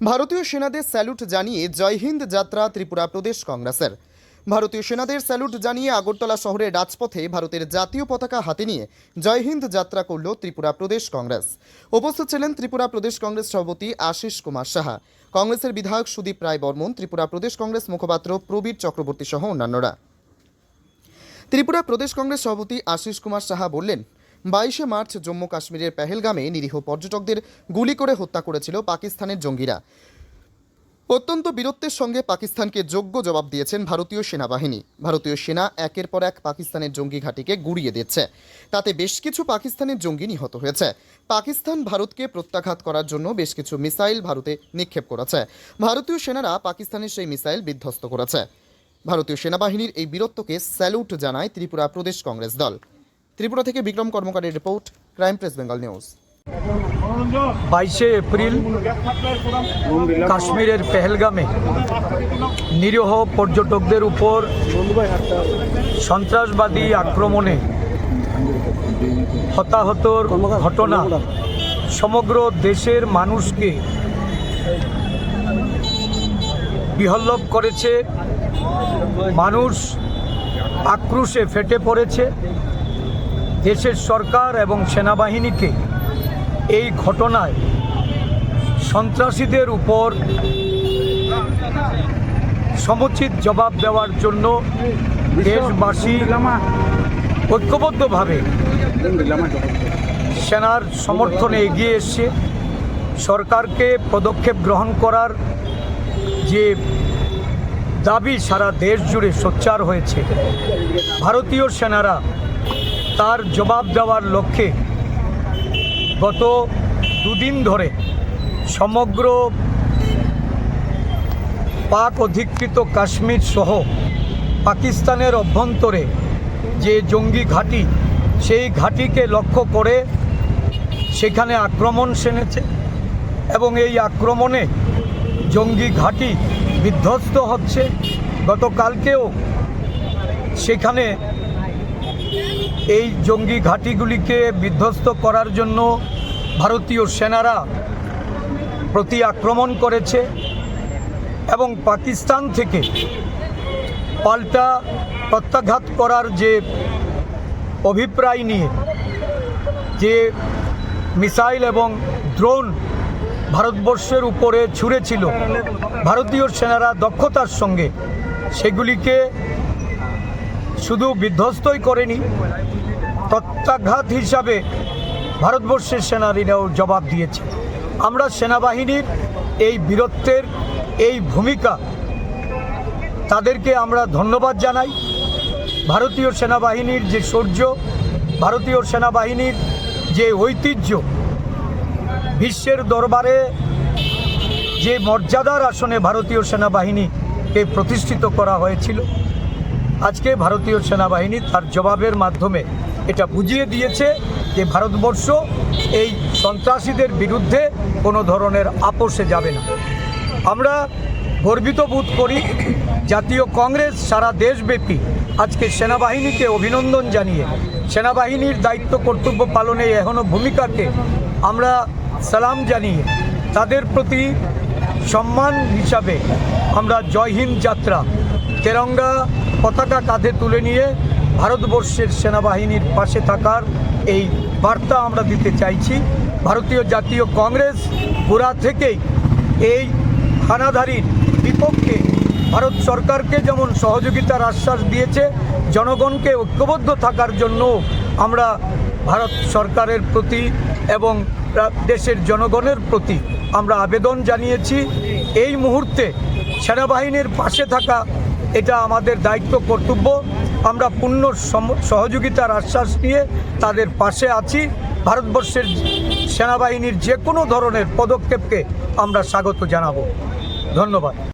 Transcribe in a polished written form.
ভারতীয় সেনাদের স্যালুট জানিয়ে জয় হিন্দ যাত্রা ত্রিপুরা প্রদেশ কংগ্রেসের। ভারতীয় সেনাদের স্যালুট জানিয়ে আগরতলা শহরের রাজপথে ভারতের জাতীয় পতাকা হাতে নিয়ে জয় হিন্দ যাত্রা করল ত্রিপুরা প্রদেশ কংগ্রেস। উপস্থিত ছিলেন ত্রিপুরা প্রদেশ কংগ্রেস সভাপতি আশিস কুমার সাহা, কংগ্রেসের বিধায়ক সুদীপ রায় বর্মন, ত্রিপুরা প্রদেশ কংগ্রেস মুখপাত্র প্রবীর চক্রবর্তী সহ অন্যান্যরা। ত্রিপুরা প্রদেশ কংগ্রেস সভাপতি আশিস কুমার সাহা বললেন, 22শে মার্চ জম্মু কাশ্মীরের পেহেলগামে নিরীহ পর্যটকদের গুলি করে হত্যা করেছিল পাকিস্তানের জঙ্গিরা। অত্যন্ত বীরত্বের সঙ্গে পাকিস্তানকে যোগ্য জবাব দিয়েছেন ভারতীয় সেনাবাহিনী। ভারতীয় সেনা একের পর এক পাকিস্তানের জঙ্গি ঘাঁটিকে গুড়িয়ে দিচ্ছে, তাতে বেশ কিছু পাকিস্তানের জঙ্গি নিহত হয়েছে। পাকিস্তান ভারতকে প্রত্যাঘাত করার জন্য বেশ কিছু মিসাইল ভারতে নিক্ষেপ করেছে। ভারতীয় সেনারা পাকিস্তানের সেই মিসাইল বিধ্বস্ত করেছে। ভারতীয় সেনাবাহিনীর এই বীরত্বকে স্যালুট জানায় ত্রিপুরা প্রদেশ কংগ্রেস দল। ত্রিপুরা থেকে বিক্রম কর্মকারের report, crime press Bengal news. 22শে এপ্রিল কাশ্মীরের পেহেলগামে নিরীহ পর্যটকদের উপর সন্ত্রাসবাদী আক্রমণে হতাহতর ঘটনা সমগ্র দেশের মানুষকে বিহ্বল করেছে। মানুষ আক্রোশে ফেটে পড়েছে। দেশের সরকার এবং সেনাবাহিনীকে এই ঘটনায় সন্ত্রাসীদের উপর সমুচিত জবাব দেওয়ার জন্য দেশবাসী ঐক্যবদ্ধভাবে সেনার সমর্থনে এগিয়ে এসছে। সরকারকে পদক্ষেপ গ্রহণ করার যে দাবি সারা দেশ জুড়ে সোচ্চার হয়েছে, ভারতীয় সেনারা তার জবাব দেওয়ার লক্ষ্যে গত দুদিন ধরে সমগ্র পাক অধিকৃত কাশ্মীর সহ পাকিস্তানের অভ্যন্তরে যে জঙ্গি ঘাঁটি, সেই ঘাঁটিকে লক্ষ্য করে সেখানে আক্রমণ সেনেছে এবং এই আক্রমণে জঙ্গি ঘাঁটি বিধ্বস্ত হচ্ছে। গতকালকেও সেখানে এই জঙ্গি ঘাঁটিগুলিকে বিধ্বস্ত করার জন্য ভারতীয় সেনারা প্রতি আক্রমণ করেছে এবং পাকিস্তান থেকে পাল্টা প্রত্যাঘাত করার যে অভিপ্রায় নিয়ে যে মিসাইল এবং ড্রোন ভারতবর্ষের উপরে ছুঁড়েছিল, ভারতীয় সেনারা দক্ষতার সঙ্গে সেগুলিকে শুধু বিধ্বস্তই করেনি, প্রত্যাঘাত হিসাবে ভারতবর্ষের সেনারা জবাব দিয়েছে। আমরা সেনাবাহিনীর এই বীরত্বের এই ভূমিকা, তাদেরকে আমরা ধন্যবাদ জানাই। ভারতীয় সেনাবাহিনীর যে শৌর্য, ভারতীয় সেনাবাহিনীর যে ঐতিহ্য, বিশ্বের দরবারে যে মর্যাদার আসনে ভারতীয় সেনাবাহিনীকে প্রতিষ্ঠিত করা হয়েছিল, আজকে ভারতীয় সেনাবাহিনী তার জবাবের মাধ্যমে এটা বুঝিয়ে দিয়েছে যে ভারতবর্ষ এই সন্ত্রাসীদের বিরুদ্ধে কোনো ধরনের আপোষে যাবে না। আমরা গর্বিত বোধ করি। জাতীয় কংগ্রেস সারা দেশব্যাপী আজকে সেনাবাহিনীকে অভিনন্দন জানিয়ে সেনাবাহিনীর দায়িত্ব কর্তব্য পালনে এখনও ভূমিকাকে আমরা সালাম জানিয়ে তাদের প্রতি সম্মান হিসাবে আমরা জয় হিন্দ যাত্রা তেরঙ্গা পতাকা কাঁধে তুলে নিয়ে ভারতবর্ষের সেনাবাহিনীর পাশে থাকার এই বার্তা আমরা দিতে চাইছি। ভারতীয় জাতীয় কংগ্রেস গোড়া থেকেই এই হানাদারির বিপক্ষে ভারত সরকারকে যেমন সহযোগিতার আশ্বাস দিয়েছে, জনগণকে ঐক্যবদ্ধ থাকার জন্য আমরা ভারত সরকারের প্রতি এবং দেশের জনগণের প্রতি আমরা আবেদন জানিয়েছি। এই মুহূর্তে সেনাবাহিনীর পাশে থাকা এটা আমাদের দায়িত্ব কর্তব্য। আমরা পূর্ণ সহযোগিতার আশ্বাস নিয়ে তাদের পাশে আছি। ভারতবর্ষের সেনাবাহিনীর যে কোনো ধরনের পদক্ষেপকে আমরা স্বাগত জানাবো। ধন্যবাদ।